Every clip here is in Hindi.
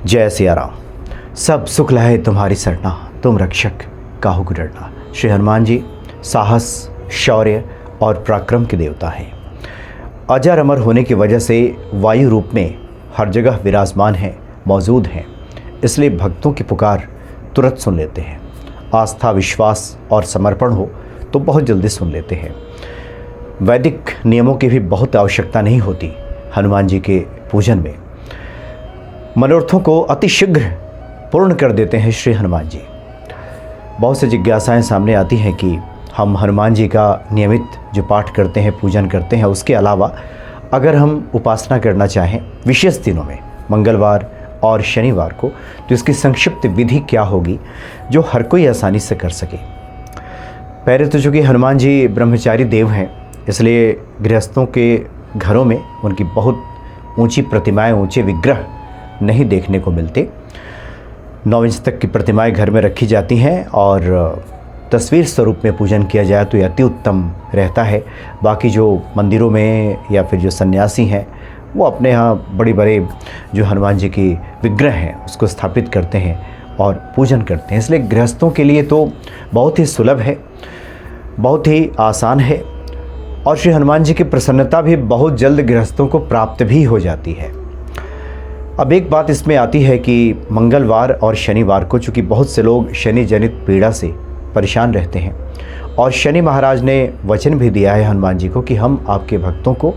जय सिया राम। सब सुख लहे तुम्हारी सरना, तुम रक्षक काहू को डरना। श्री हनुमान जी साहस, शौर्य और पराक्रम के देवता हैं। अजर अमर होने की वजह से वायु रूप में हर जगह विराजमान हैं, मौजूद हैं। इसलिए भक्तों की पुकार तुरंत सुन लेते हैं। आस्था, विश्वास और समर्पण हो तो बहुत जल्दी सुन लेते हैं। वैदिक नियमों की भी बहुत आवश्यकता नहीं होती हनुमान जी के पूजन में। मनोरथों को अति शीघ्र पूर्ण कर देते हैं श्री हनुमान जी। बहुत सी जिज्ञासाएं सामने आती हैं कि हम हनुमान जी का नियमित जो पाठ करते हैं, पूजन करते हैं, उसके अलावा अगर हम उपासना करना चाहें विशेष दिनों में, मंगलवार और शनिवार को, तो इसकी संक्षिप्त विधि क्या होगी जो हर कोई आसानी से कर सके। पहले तो चूँकि हनुमान जी ब्रह्मचारी देव हैं, इसलिए गृहस्थों के घरों में उनकी बहुत ऊंची प्रतिमाएं, ऊंचे विग्रह नहीं देखने को मिलते। 9 इंच तक की प्रतिमाएं घर में रखी जाती हैं और तस्वीर स्वरूप में पूजन किया जाए तो यह अति उत्तम रहता है। बाकी जो मंदिरों में या फिर जो सन्यासी हैं वो अपने यहाँ बड़े बड़े जो हनुमान जी की विग्रह हैं उसको स्थापित करते हैं और पूजन करते हैं। इसलिए गृहस्थों के लिए तो बहुत ही सुलभ है, बहुत ही आसान है और श्री हनुमान जी की प्रसन्नता भी बहुत जल्द गृहस्थों को प्राप्त भी हो जाती है। अब एक बात इसमें आती है कि मंगलवार और शनिवार को चूँकि बहुत से लोग शनि जनित पीड़ा से परेशान रहते हैं और शनि महाराज ने वचन भी दिया है हनुमान जी को कि हम आपके भक्तों को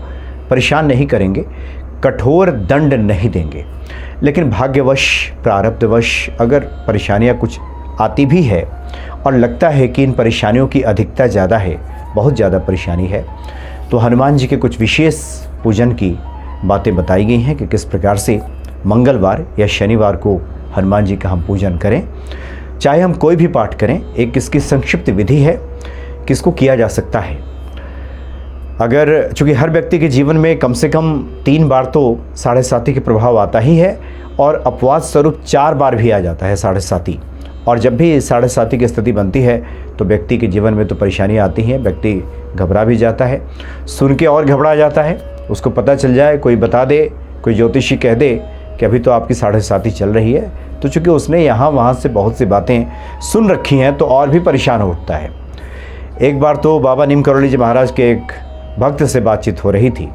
परेशान नहीं करेंगे, कठोर दंड नहीं देंगे। लेकिन भाग्यवश, प्रारब्धवश अगर परेशानियां कुछ आती भी है और लगता है कि इन परेशानियों की अधिकता ज़्यादा है, बहुत ज़्यादा परेशानी है, तो हनुमान जी के कुछ विशेष पूजन की बातें बताई गई हैं कि किस प्रकार से मंगलवार या शनिवार को हनुमान जी का हम पूजन करें। चाहे हम कोई भी पाठ करें, एक इसकी संक्षिप्त विधि है किसको किया जा सकता है। अगर चूँकि हर व्यक्ति के जीवन में कम से कम 3 बार तो 7.5 के प्रभाव आता ही है और अपवाद स्वरूप 4 बार भी आ जाता है 7.5। और जब भी 7.5 की स्थिति बनती है तो व्यक्ति के जीवन में तो परेशानियाँ आती हैं, व्यक्ति घबरा भी जाता है, सुन के और घबरा जाता है। उसको पता चल जाए, कोई बता दे, कोई ज्योतिषी कह दे कि अभी तो आपकी 7.5 चल रही है, तो चूँकि उसने यहाँ वहाँ से बहुत सी बातें सुन रखी हैं तो और भी परेशान होता है। एक बार तो बाबा नीम करोली जी महाराज के एक भक्त से बातचीत हो रही थी,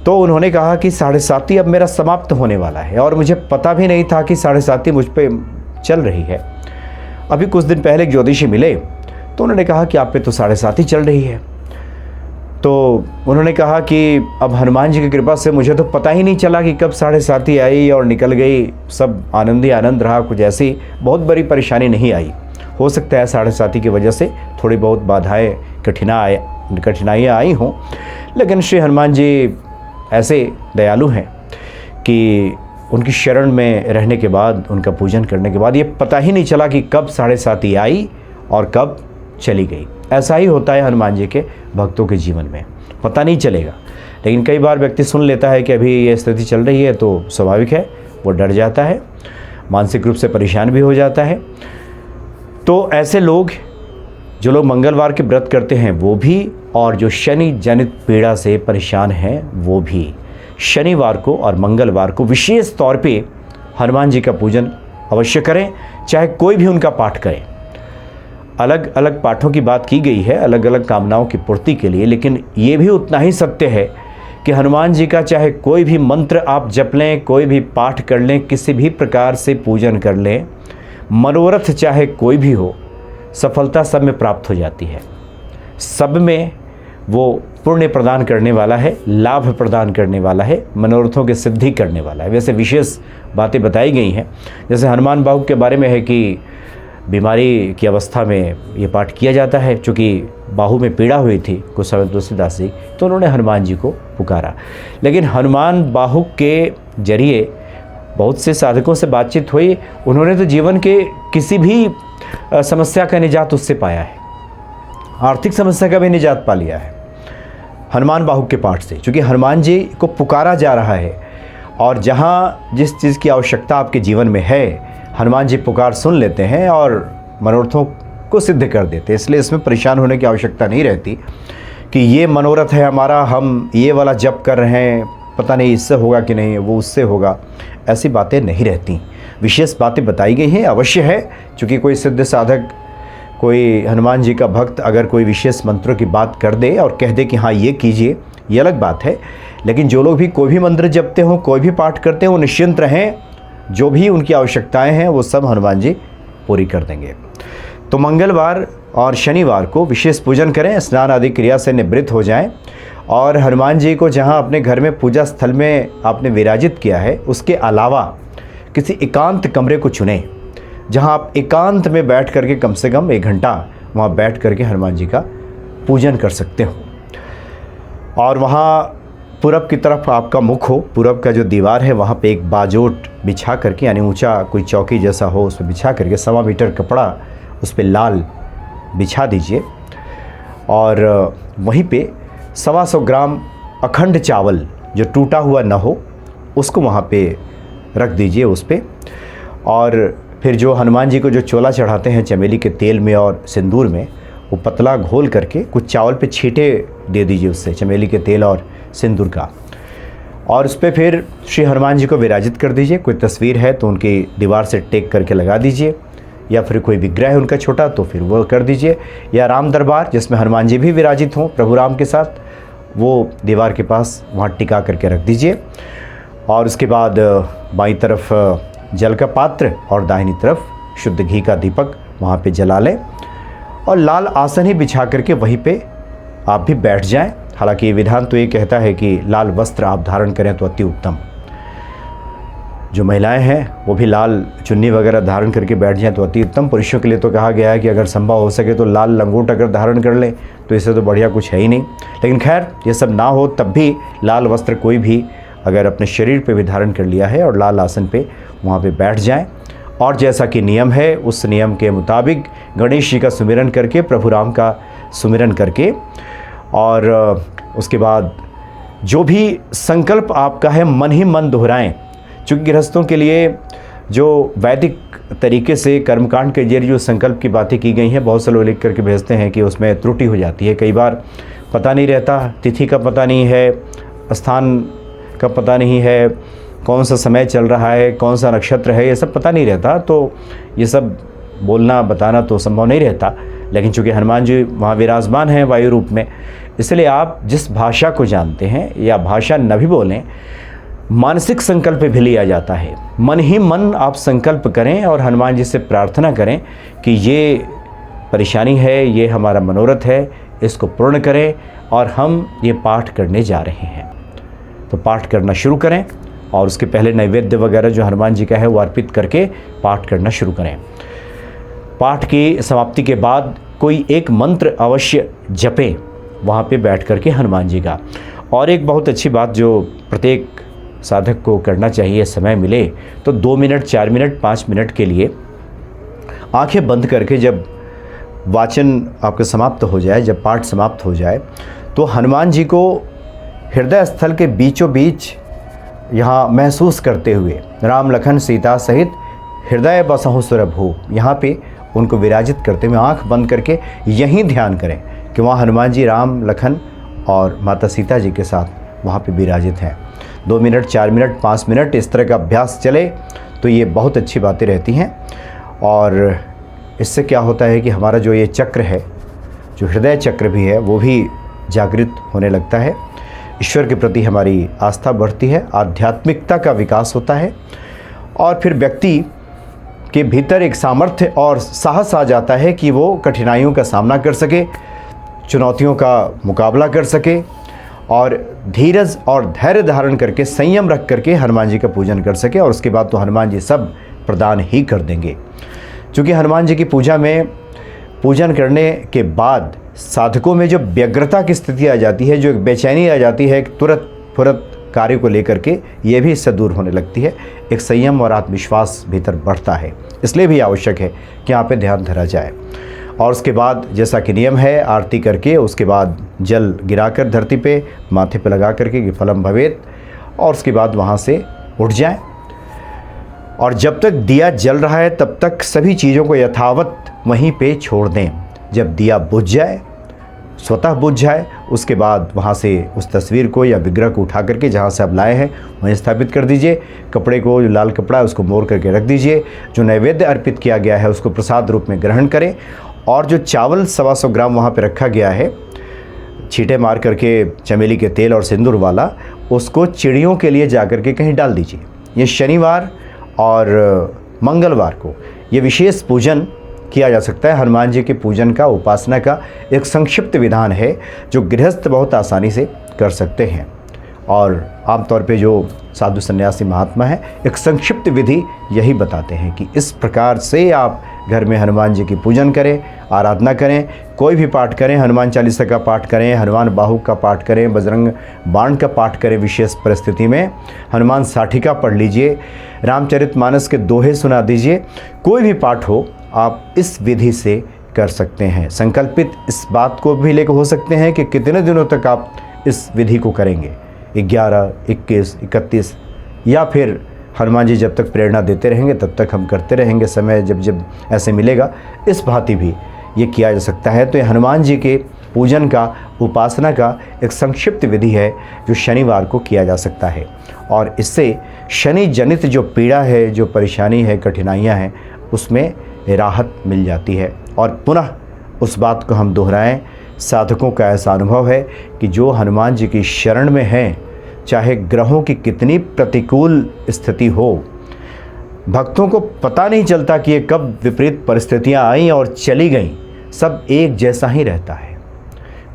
तो उन्होंने कहा कि 7.5 अब मेरा समाप्त होने वाला है और मुझे पता भी नहीं था कि 7.5 मुझ पर चल रही है। अभी कुछ दिन पहले एक ज्योतिषी मिले तो उन्होंने कहा कि आप पे तो 7.5 चल रही है। तो उन्होंने कहा कि अब हनुमान जी की कृपा से मुझे तो पता ही नहीं चला कि कब 7.5 आई और निकल गई, सब आनंद ही आनंद रहा, कुछ ऐसी बहुत बड़ी परेशानी नहीं आई। हो सकता है 7.5 की वजह से थोड़ी बहुत बाधाएं, कठिनाइयाँ आई हों, लेकिन श्री हनुमान जी ऐसे दयालु हैं कि उनकी शरण में रहने के बाद, उनका पूजन करने के बाद ये पता ही नहीं चला कि कब 7.5 आई और कब चली गई। ऐसा ही होता है हनुमान जी के भक्तों के जीवन में, पता नहीं चलेगा। लेकिन कई बार व्यक्ति सुन लेता है कि अभी ये स्थिति चल रही है तो स्वाभाविक है वो डर जाता है, मानसिक रूप से परेशान भी हो जाता है। तो ऐसे लोग, जो लोग मंगलवार के व्रत करते हैं वो भी, और जो शनि जनित पीड़ा से परेशान हैं वो भी, शनिवार को और मंगलवार को विशेष तौर पे हनुमान जी का पूजन अवश्य करें, चाहे कोई भी उनका पाठ करें। अलग अलग पाठों की बात की गई है अलग अलग कामनाओं की पूर्ति के लिए, लेकिन ये भी उतना ही सत्य है कि हनुमान जी का चाहे कोई भी मंत्र आप जप लें, कोई भी पाठ कर लें, किसी भी प्रकार से पूजन कर लें, मनोरथ चाहे कोई भी हो, सफलता सब में प्राप्त हो जाती है। सब में वो पुण्य प्रदान करने वाला है, लाभ प्रदान करने वाला है, मनोरथों की सिद्धि करने वाला है। वैसे विशेष बातें बताई गई हैं, जैसे हनुमान बाहु के बारे में है कि बीमारी की अवस्था में ये पाठ किया जाता है। चूँकि बाहु में पीड़ा हुई थी कुछ समय तुलसीदास जी, तो उन्होंने हनुमान जी को पुकारा। लेकिन हनुमान बाहु के जरिए बहुत से साधकों से बातचीत हुई, उन्होंने तो जीवन के किसी भी समस्या का निजात उससे पाया है, आर्थिक समस्या का भी निजात पा लिया है हनुमान बाहु के पाठ से। चूँकि हनुमान जी को पुकारा जा रहा है और जहाँ जिस चीज़ की आवश्यकता आपके जीवन में है, हनुमान जी पुकार सुन लेते हैं और मनोरथों को सिद्ध कर देते हैं। इसलिए इसमें परेशान होने की आवश्यकता नहीं रहती कि ये मनोरथ है हमारा, हम ये वाला जप कर रहे हैं, पता नहीं इससे होगा कि नहीं, वो उससे होगा। ऐसी बातें नहीं रहती। विशेष बातें बताई गई हैं, अवश्य है, क्योंकि कोई सिद्ध साधक, कोई हनुमान जी का भक्त अगर कोई विशेष मंत्रों की बात कर दे और कह दे कि हाँ ये कीजिए, ये अलग बात है। लेकिन जो लोग भी कोई भी मंत्र जपते हों, कोई भी पाठ करते हों, निश्चिंत रहें, जो भी उनकी आवश्यकताएं हैं वो सब हनुमान जी पूरी कर देंगे। तो मंगलवार और शनिवार को विशेष पूजन करें, स्नान आदि क्रिया से निवृत्त हो जाएं और हनुमान जी को जहां अपने घर में पूजा स्थल में आपने विराजित किया है, उसके अलावा किसी एकांत कमरे को चुनें, जहां आप एकांत में बैठ करके कम से कम 1 घंटा वहां बैठ करके हनुमान जी का पूजन कर सकते हो। और वहाँ पूरब की तरफ आपका मुख हो, पूरब का जो दीवार है वहाँ पे एक बाजोट बिछा करके, यानी ऊंचा कोई चौकी जैसा हो, उस पर बिछा करके 1.25 मीटर कपड़ा उस पर लाल बिछा दीजिए और वहीं पे 125 ग्राम अखंड चावल जो टूटा हुआ न हो उसको वहाँ पे रख दीजिए उस पर। और फिर जो हनुमान जी को जो चोला चढ़ाते हैं चमेली के तेल में और सिंदूर में, वो पतला घोल करके कुछ चावल पे छींटे दे दीजिए उससे, चमेली के तेल और सिंदूर का, और उस पर फिर श्री हनुमान जी को विराजित कर दीजिए। कोई तस्वीर है तो उनकी दीवार से टेक करके लगा दीजिए, या फिर कोई विग्रह है उनका छोटा तो फिर वो कर दीजिए, या राम दरबार जिसमें हनुमान जी भी विराजित हों प्रभु राम के साथ, वो दीवार के पास वहाँ टिका करके रख दीजिए। और उसके बाद बाईं तरफ जल का पात्र और दाहिनी तरफ शुद्ध घी का दीपक वहाँ पे जला लें और लाल आसन ही बिछा करके वहीं पे आप भी बैठ जाएं। हालांकि ये विधान तो ये कहता है कि लाल वस्त्र आप धारण करें तो अति उत्तम। जो महिलाएं हैं वो भी लाल चुन्नी वगैरह धारण करके बैठ जाएं तो अति उत्तम। पुरुषों के लिए तो कहा गया है कि अगर संभव हो सके तो लाल लंगोट अगर धारण कर लें तो इससे तो बढ़िया कुछ है ही नहीं। लेकिन खैर ये सब ना हो तब भी लाल वस्त्र कोई भी अगर अपने शरीर पे भी धारण कर लिया है और लाल आसन पे वहाँ पे बैठ जाएं और जैसा कि नियम है उस नियम के मुताबिक गणेश जी का सुमिरन करके, प्रभु राम का सुमिरन करके, और उसके बाद जो भी संकल्प आपका है मन ही मन दोहराएं। चूँकि गृहस्थों के लिए जो वैदिक तरीके से कर्मकांड के जरिए जो संकल्प की बातें की गई हैं, बहुत से लोग लिख करके भेजते हैं कि उसमें त्रुटि हो जाती है। कई बार पता नहीं रहता, तिथि का पता नहीं है, स्थान का पता नहीं है, कौन सा समय चल रहा है, कौन सा नक्षत्र है, ये सब पता नहीं रहता। तो ये सब बोलना बताना तो संभव नहीं रहता। लेकिन चूँकि हनुमान जी वहाँ विराजमान हैं वायु रूप में, इसलिए आप जिस भाषा को जानते हैं या भाषा न भी बोलें, मानसिक संकल्प भी लिया जाता है। मन ही मन आप संकल्प करें और हनुमान जी से प्रार्थना करें कि ये परेशानी है, ये हमारा मनोरथ है, इसको पूर्ण करें और हम ये पाठ करने जा रहे हैं। तो पाठ करना शुरू करें और उसके पहले नैवेद्य वगैरह जो हनुमान जी का है वो अर्पित करके पाठ करना शुरू करें। पाठ की समाप्ति के बाद कोई एक मंत्र अवश्य जपें वहाँ पे बैठ करके हनुमान जी का। और एक बहुत अच्छी बात जो प्रत्येक साधक को करना चाहिए, समय मिले तो 2 मिनट, 4 मिनट, 5 मिनट के लिए आंखें बंद करके जब वाचन आपका समाप्त हो जाए, जब पाठ समाप्त हो जाए, तो हनुमान जी को हृदय स्थल के बीचों बीच यहाँ महसूस करते हुए राम लखन सीता सहित हृदय बसहु सुरभु, यहाँ पे उनको विराजित करते हुए आंख बंद करके यहीं ध्यान करें कि वहाँ हनुमान जी राम लखन और माता सीता जी के साथ वहाँ पे विराजित हैं। 2 मिनट, 4 मिनट, 5 मिनट इस तरह का अभ्यास चले तो ये बहुत अच्छी बातें रहती हैं। और इससे क्या होता है कि हमारा जो ये चक्र है, जो हृदय चक्र भी है, वो भी जागृत होने लगता है। ईश्वर के प्रति हमारी आस्था बढ़ती है, आध्यात्मिकता का विकास होता है और फिर व्यक्ति के भीतर एक सामर्थ्य और साहस आ जाता है कि वो कठिनाइयों का सामना कर सके, चुनौतियों का मुकाबला कर सके और धीरज और धैर्य धारण करके, संयम रख करके हनुमान जी का पूजन कर सके। और उसके बाद तो हनुमान जी सब प्रदान ही कर देंगे। क्योंकि हनुमान जी की पूजा में पूजन करने के बाद साधकों में जो व्यग्रता की स्थिति आ जाती है, जो एक बेचैनी आ जाती है, एक तुरंत फुरत कार्य को लेकर के, ये भी इससे दूर होने लगती है। एक संयम और आत्मविश्वास भीतर बढ़ता है। इसलिए भी आवश्यक है कि यहाँ पे ध्यान धरा जाए। और उसके बाद जैसा कि नियम है, आरती करके उसके बाद जल गिराकर धरती पे माथे पे लगा करके कि फलम भवेत, और उसके बाद वहाँ से उठ जाएं। और जब तक दिया जल रहा है तब तक सभी चीज़ों को यथावत वहीं पे छोड़ दें। जब दिया बुझ जाए स्वतः बुझ जाए, उसके बाद वहाँ से उस तस्वीर को या विग्रह को उठा करके जहाँ से आप लाए हैं वहीं स्थापित कर दीजिए। कपड़े को, जो लाल कपड़ा है उसको मोड़ करके रख दीजिए। जो नैवेद्य अर्पित किया गया है उसको प्रसाद रूप में ग्रहण करें, और जो चावल 125 ग्राम वहाँ पर रखा गया है छींटे मार करके चमेली के तेल और सिंदूर वाला, उसको चिड़ियों के लिए जा कर के कहीं डाल दीजिए। ये शनिवार और मंगलवार को ये विशेष पूजन किया जा सकता है। हनुमान जी के पूजन का, उपासना का एक संक्षिप्त विधान है जो गृहस्थ बहुत आसानी से कर सकते हैं। और आमतौर पे जो साधु सन्यासी महात्मा हैं एक संक्षिप्त विधि यही बताते हैं कि इस प्रकार से आप घर में हनुमान जी की पूजन करें, आराधना करें, कोई भी पाठ करें, हनुमान चालीसा का पाठ करें, हनुमान बाहु का पाठ करें, बजरंग बाण का पाठ करें। विशेष परिस्थिति में हनुमान साठिका पढ़ लीजिए, रामचरितमानस के दोहे सुना दीजिए। कोई भी पाठ हो आप इस विधि से कर सकते हैं। संकल्पित इस बात को भी लेकर हो सकते हैं कि कितने दिनों तक आप इस विधि को करेंगे, 11, 21, 31, या फिर हनुमान जी जब तक प्रेरणा देते रहेंगे तब तक हम करते रहेंगे। समय जब जब ऐसे मिलेगा इस भांति भी ये किया जा सकता है। तो ये हनुमान जी के पूजन का, उपासना का एक संक्षिप्त विधि है जो शनिवार को किया जा सकता है, और इससे शनि जनित जो पीड़ा है, जो परेशानी है, कठिनाइयाँ हैं, उसमें राहत मिल जाती है। और पुनः उस बात को हम दोहराएं, साधकों का ऐसा अनुभव है कि जो हनुमान जी की शरण में हैं, चाहे ग्रहों की कितनी प्रतिकूल स्थिति हो, भक्तों को पता नहीं चलता कि ये कब विपरीत परिस्थितियां आईं और चली गईं, सब एक जैसा ही रहता है।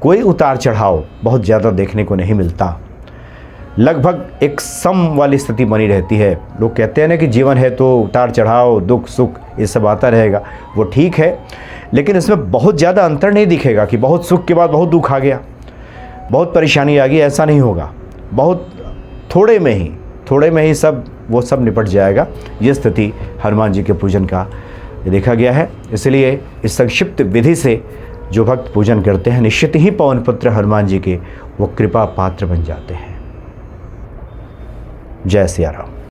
कोई उतार चढ़ाव बहुत ज़्यादा देखने को नहीं मिलता, लगभग एक सम वाली स्थिति बनी रहती है। लोग कहते हैं ना कि जीवन है तो उतार चढ़ाव, दुख सुख ये सब आता रहेगा, वो ठीक है, लेकिन इसमें बहुत ज़्यादा अंतर नहीं दिखेगा कि बहुत सुख के बाद बहुत दुख आ गया, बहुत परेशानी आ गई, ऐसा नहीं होगा। बहुत थोड़े में ही वो सब निपट जाएगा। ये स्थिति हनुमान जी के पूजन का देखा गया है। इसलिए इस संक्षिप्त विधि से जो भक्त पूजन करते हैं, निश्चित ही पवन पुत्र हनुमान जी के वो कृपा पात्र बन जाते हैं। जय सिया राम।